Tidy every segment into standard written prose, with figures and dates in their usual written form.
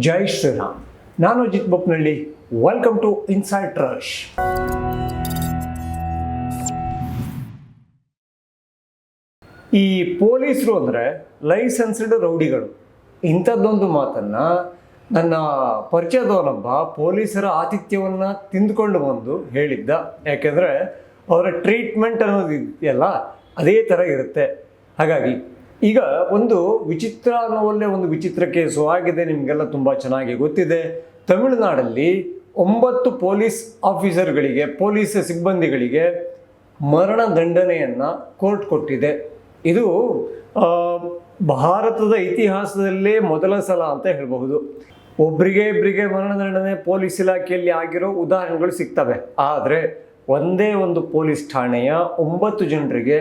ಜೈ ಶ್ರೀರಾಮ್. ನಾನು Ajit Bopnalli. Welcome to inside rush. ಈ ಪೊಲೀಸರು ಅಂದರೆ ಲೈಸೆನ್ಸ್ಡ್ ರೌಡಿಗಳು. ಇಂಥದ್ದೊಂದು ಮಾತನ್ನು ನನ್ನ ಪರಿಚಯದವನೊಬ್ಬ ಪೊಲೀಸರ ಆತಿಥ್ಯವನ್ನು ತಿಂದುಕೊಂಡು ಬಂದು ಹೇಳಿದ್ದ. ಯಾಕೆಂದರೆ ಅವರ ಟ್ರೀಟ್ಮೆಂಟ್ ಅನ್ನೋದು ಇದೆಯಲ್ಲ ಅದೇ ಥರ ಇರುತ್ತೆ. ಹಾಗಾಗಿ ಈಗ ಒಂದು ವಿಚಿತ್ರ ಅನ್ನೋವಲ್ಲೇ ಒಂದು ವಿಚಿತ್ರ ಕೇಸು ಆಗಿದೆ. ನಿಮಗೆಲ್ಲ ತುಂಬ ಚೆನ್ನಾಗಿ ಗೊತ್ತಿದೆ. ತಮಿಳುನಾಡಲ್ಲಿ 9 ಪೊಲೀಸ್ ಆಫೀಸರ್ಗಳಿಗೆ, ಪೊಲೀಸ್ ಸಿಬ್ಬಂದಿಗಳಿಗೆ ಮರಣದಂಡನೆಯನ್ನು ಕೋರ್ಟ್ ಕೊಟ್ಟಿದೆ. ಇದು ಭಾರತದ ಇತಿಹಾಸದಲ್ಲೇ ಮೊದಲ ಸಲ ಅಂತ ಹೇಳಬಹುದು. ಇಬ್ಬರಿಗೆ ಮರಣದಂಡನೆ ಪೊಲೀಸ್ ಇಲಾಖೆಯಲ್ಲಿ ಆಗಿರೋ ಉದಾಹರಣೆಗಳು ಸಿಗ್ತವೆ. ಆದರೆ ಒಂದೇ ಒಂದು ಪೊಲೀಸ್ ಠಾಣೆಯ 9 ಜನರಿಗೆ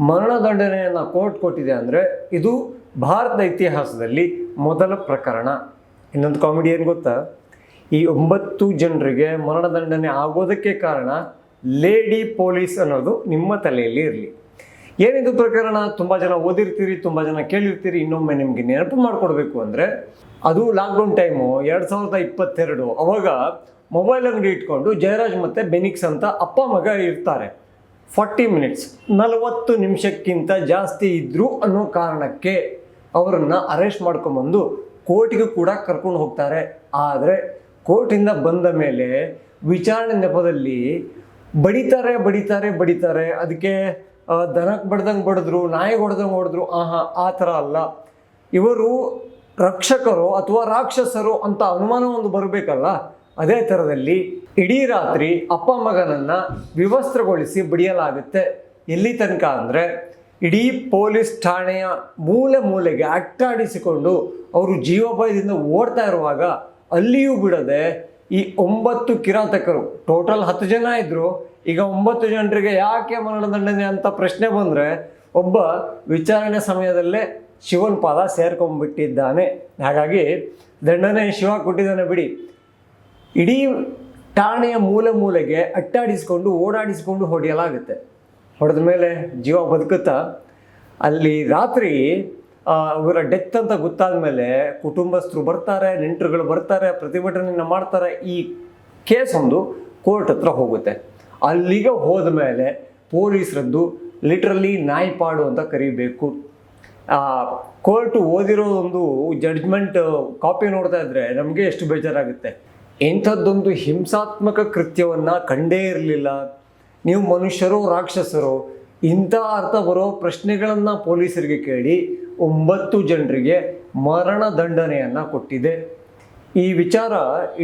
ಮರಣದಂಡನೆಯನ್ನು ಕೋರ್ಟ್ ಕೊಟ್ಟಿದೆ ಅಂದರೆ ಇದು ಭಾರತದ ಇತಿಹಾಸದಲ್ಲಿ ಮೊದಲ ಪ್ರಕರಣ. ಇನ್ನೊಂದು ಕಾಮಿಡಿ ಏನು ಗೊತ್ತಾ? ಈ 9 ಜನರಿಗೆ ಮರಣದಂಡನೆ ಆಗೋದಕ್ಕೆ ಕಾರಣ ಲೇಡಿ ಪೊಲೀಸ್ ಅನ್ನೋದು ನಿಮ್ಮ ತಲೆಯಲ್ಲಿ ಇರಲಿ. ಏನಿದು ಪ್ರಕರಣ? ತುಂಬ ಜನ ಓದಿರ್ತೀರಿ, ತುಂಬ ಜನ ಕೇಳಿರ್ತೀರಿ. ಇನ್ನೊಮ್ಮೆ ನಿಮಗೆ ನೆನಪು ಮಾಡಿಕೊಡ್ಬೇಕು ಅಂದರೆ, ಅದು ಲಾಕ್ಡೌನ್ ಟೈಮು 2022. ಅವಾಗ ಮೊಬೈಲ್ ಅಂಗಡಿ ಇಟ್ಕೊಂಡು ಜಯರಾಜ್ ಮತ್ತು ಬೆನಿಕ್ಸ್ ಅಂತ ಅಪ್ಪ ಮಗ ಇರ್ತಾರೆ. 40 ಮಿನಿಟ್ಸ್ 40 ನಿಮಿಷಕ್ಕಿಂತ ಜಾಸ್ತಿ ಇದ್ದರು ಅನ್ನೋ ಕಾರಣಕ್ಕೆ ಅವರನ್ನು ಅರೆಸ್ಟ್ ಮಾಡ್ಕೊಂಬಂದು ಕೋರ್ಟಿಗೂ ಕೂಡ ಕರ್ಕೊಂಡು ಹೋಗ್ತಾರೆ. ಆದರೆ ಕೋರ್ಟಿಂದ ಬಂದ ಮೇಲೆ ವಿಚಾರಣೆ ನೆಪದಲ್ಲಿ ಬಡಿತಾರೆ. ಅದಕ್ಕೆ ದನಕ್ಕೆ ಬಡ್ದಂಗೆ ಬಡಿದ್ರು, ನಾಯಿಗೆ ಹೊಡೆದ್ರು. ಆ ಥರ ಅಲ್ಲ. ಇವರು ರಕ್ಷಕರು ಅಥವಾ ರಾಕ್ಷಸರು ಅಂತ ಅನುಮಾನ ಒಂದು ಬರಬೇಕಲ್ಲ. ಅದೇ ಥರದಲ್ಲಿ ಇಡೀ ರಾತ್ರಿ ಅಪ್ಪ ಮಗನನ್ನು ವಿವಸ್ತ್ರಗೊಳಿಸಿ ಬಡಿಯಲಾಗುತ್ತೆ. ಎಲ್ಲಿ ತನಕ ಅಂದರೆ ಇಡೀ ಪೊಲೀಸ್ ಠಾಣೆಯ ಮೂಲೆಗೆ ಅಟ್ಟಾಡಿಸಿಕೊಂಡು ಅವರು ಜೀವಭಯದಿಂದ ಓಡ್ತಾ ಇರುವಾಗ ಅಲ್ಲಿಯೂ ಬಿಡದೆ ಈ 9 ಕಿರಾತಕರು, ಟೋಟಲ್ 10 ಜನ ಇದ್ದರು. ಈಗ 9 ಜನರಿಗೆ ಯಾಕೆ ಮರಣದಂಡನೆ ಅಂತ ಪ್ರಶ್ನೆ ಬಂದರೆ ಒಬ್ಬ ವಿಚಾರಣೆ ಸಮಯದಲ್ಲೇ ಶಿವನ ಪಾದ ಸೇರ್ಕೊಂಡ್ಬಿಟ್ಟಿದ್ದಾನೆ. ಹಾಗಾಗಿ ದಂಡನೆ ಶಿವ ಕೊಟ್ಟಿದ್ದಾನೆ ಬಿಡಿ. ಇಡೀ ಠಾಣೆಯ ಮೂಲೆಗೆ ಓಡಾಡಿಸ್ಕೊಂಡು ಹೊಡೆಯಲಾಗುತ್ತೆ. ಹೊಡೆದ ಮೇಲೆ ಜೀವ ಬದುಕುತ್ತಾ? ಅಲ್ಲಿ ರಾತ್ರಿ ಅವರ ಡೆತ್ ಅಂತ ಗೊತ್ತಾದ ಮೇಲೆ ಕುಟುಂಬಸ್ಥರು ಬರ್ತಾರೆ, ನೆಂಟರುಗಳು ಬರ್ತಾರೆ, ಪ್ರತಿಭಟನೆಯನ್ನು ಮಾಡ್ತಾರೆ. ಈ ಕೇಸ್ ಒಂದು ಕೋರ್ಟ್ ಹತ್ರ ಹೋಗುತ್ತೆ. ಅಲ್ಲಿಗೆ ಹೋದ ಮೇಲೆ ಪೊಲೀಸರದ್ದು ಲಿಟ್ರಲಿ ನಾಯಿಪಾಡು ಅಂತ ಕರಿಬೇಕು. ಕೋರ್ಟು ಓದಿರೋ ಒಂದು ಜಡ್ಜ್ಮೆಂಟ್ ಕಾಪಿ ನೋಡ್ತಾ ಇದ್ದರೆ ನಮಗೆ ಎಷ್ಟು ಬೇಜಾರಾಗುತ್ತೆ. ಇಂಥದ್ದೊಂದು ಹಿಂಸಾತ್ಮಕ ಕೃತ್ಯವನ್ನು ಕಂಡೇ ಇರಲಿಲ್ಲ. ನೀವು ಮನುಷ್ಯರು ರಾಕ್ಷಸರು? ಇಂಥ ಅರ್ಥ ಬರೋ ಪ್ರಶ್ನೆಗಳನ್ನು ಪೊಲೀಸರಿಗೆ ಕೇಳಿ 9 ಜನರಿಗೆ ಮರಣದಂಡನೆಯನ್ನು ಕೊಟ್ಟಿದೆ. ಈ ವಿಚಾರ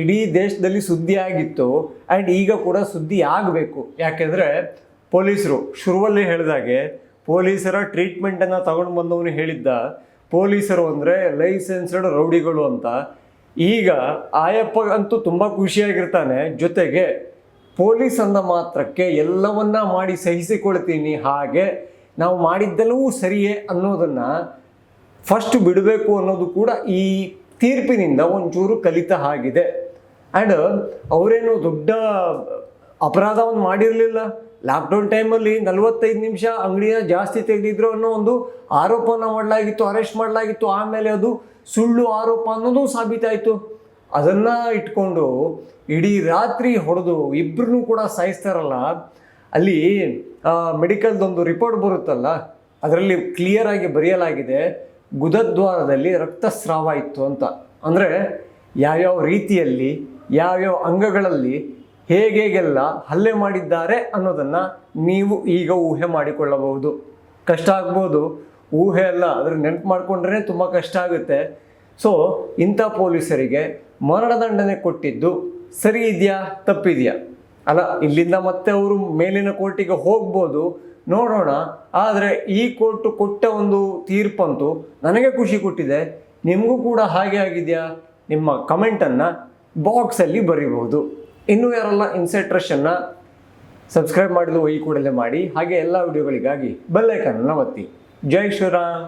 ಇಡೀ ದೇಶದಲ್ಲಿ ಸುದ್ದಿ ಆಗಿತ್ತು. ಆ್ಯಂಡ್ ಈಗ ಕೂಡ ಸುದ್ದಿ ಆಗಬೇಕು. ಯಾಕೆಂದರೆ ಪೊಲೀಸರು ಶುರುವಲ್ಲೇ ಹೇಳಿದಾಗೆ ಪೊಲೀಸರ ಟ್ರೀಟ್ಮೆಂಟನ್ನು ತಗೊಂಡು ಬಂದವನು ಹೇಳಿದ್ದ, ಪೊಲೀಸರು ಅಂದರೆ ಲೈಸೆನ್ಸ್ಡ್ ರೌಡಿಗಳು ಅಂತ. ಈಗ ಆಯಪ್ಪ ಅಂತೂ ತುಂಬ ಖುಷಿಯಾಗಿರ್ತಾನೆ. ಜೊತೆಗೆ ಪೊಲೀಸ್ ಅಂದ ಮಾತ್ರಕ್ಕೆ ಎಲ್ಲವನ್ನ ಮಾಡಿ ಸಹಿಸಿಕೊಳ್ತೀನಿ, ಹಾಗೆ ನಾವು ಮಾಡಿದ್ದೆಲ್ಲವೂ ಸರಿಯೇ ಅನ್ನೋದನ್ನು ಫಸ್ಟ್ ಬಿಡಬೇಕು ಅನ್ನೋದು ಕೂಡ ಈ ತೀರ್ಪಿನಿಂದ ಒಂಚೂರು ಕಲಿತ ಆಗಿದೆ. ಆ್ಯಂಡ್ ಅವರೇನು ದೊಡ್ಡ ಅಪರಾಧವನ್ನು ಮಾಡಿರಲಿಲ್ಲ. ಲಾಕ್ಡೌನ್ ಟೈಮಲ್ಲಿ 45 ನಿಮಿಷ ಅಂಗಡಿಯ ಜಾಸ್ತಿ ತೆಗೆದಿದ್ರು ಅನ್ನೋ ಒಂದು ಆರೋಪನ ಮಾಡಲಾಗಿತ್ತು, ಅರೆಸ್ಟ್ ಮಾಡಲಾಗಿತ್ತು. ಆಮೇಲೆ ಅದು ಸುಳ್ಳು ಆರೋಪ ಅನ್ನೋದು ಸಾಬೀತಾಯಿತು. ಅದನ್ನು ಇಟ್ಕೊಂಡು ಇಡೀ ರಾತ್ರಿ ಹೊಡೆದು ಇಬ್ಬರನ್ನೂ ಕೂಡ ಸಾಯಿಸ್ತಾರಲ್ಲ. ಅಲ್ಲಿ ಮೆಡಿಕಲ್ದೊಂದು ರಿಪೋರ್ಟ್ ಬರುತ್ತಲ್ಲ, ಅದರಲ್ಲಿ ಕ್ಲಿಯರಾಗಿ ಬರೆಯಲಾಗಿದೆ ಗುದದ್ವಾರದಲ್ಲಿ ರಕ್ತಸ್ರಾವ ಇತ್ತು ಅಂತ. ಅಂದರೆ ಯಾವ್ಯಾವ ರೀತಿಯಲ್ಲಿ, ಯಾವ್ಯಾವ ಅಂಗಗಳಲ್ಲಿ ಹೇಗೆಲ್ಲ ಹಲ್ಲೆ ಮಾಡಿದ್ದಾರೆ ಅನ್ನೋದನ್ನು ನೀವು ಈಗ ಊಹೆ ಮಾಡಿಕೊಳ್ಳಬಹುದು. ಕಷ್ಟ ಆಗ್ಬೋದು, ಊಹೆ ಅಲ್ಲ, ಅದ್ರ ನೆನಪು ಮಾಡಿಕೊಂಡ್ರೆ ತುಂಬ ಕಷ್ಟ ಆಗುತ್ತೆ. ಸೊ ಇಂಥ ಪೊಲೀಸರಿಗೆ ಮರಣದಂಡನೆ ಕೊಟ್ಟಿದ್ದು ಸರಿ ಇದೆಯಾ, ತಪ್ಪಿದೆಯಾ? ಅಲ್ಲ, ಇಲ್ಲಿಂದ ಮತ್ತೆ ಅವರು ಮೇಲಿನ ಕೋರ್ಟಿಗೆ ಹೋಗ್ಬೋದು, ನೋಡೋಣ. ಆದರೆ ಈ ಕೋರ್ಟು ಕೊಟ್ಟ ಒಂದು ತೀರ್ಪಂತೂ ನನಗೆ ಖುಷಿ ಕೊಟ್ಟಿದೆ. ನಿಮಗೂ ಕೂಡ ಹಾಗೆ ಆಗಿದೆಯಾ? ನಿಮ್ಮ ಕಮೆಂಟನ್ನು ಬಾಕ್ಸಲ್ಲಿ ಬರೀಬಹುದು. ಇನ್ನೂ ಯಾರೆಲ್ಲ ಇನ್ಸೈಡ್ ರಶನ್ನು ಸಬ್ಸ್ಕ್ರೈಬ್ ಮಾಡಿದ್ದು ಈ ಕೂಡಲೇ ಮಾಡಿ. ಹಾಗೆ ಎಲ್ಲ ವಿಡಿಯೋಗಳಿಗಾಗಿ ಬೆಲ್ ಐಕಾನನ್ನು ಒತ್ತಿ. ಜೈ ಶ್ರೀರಾಮ್.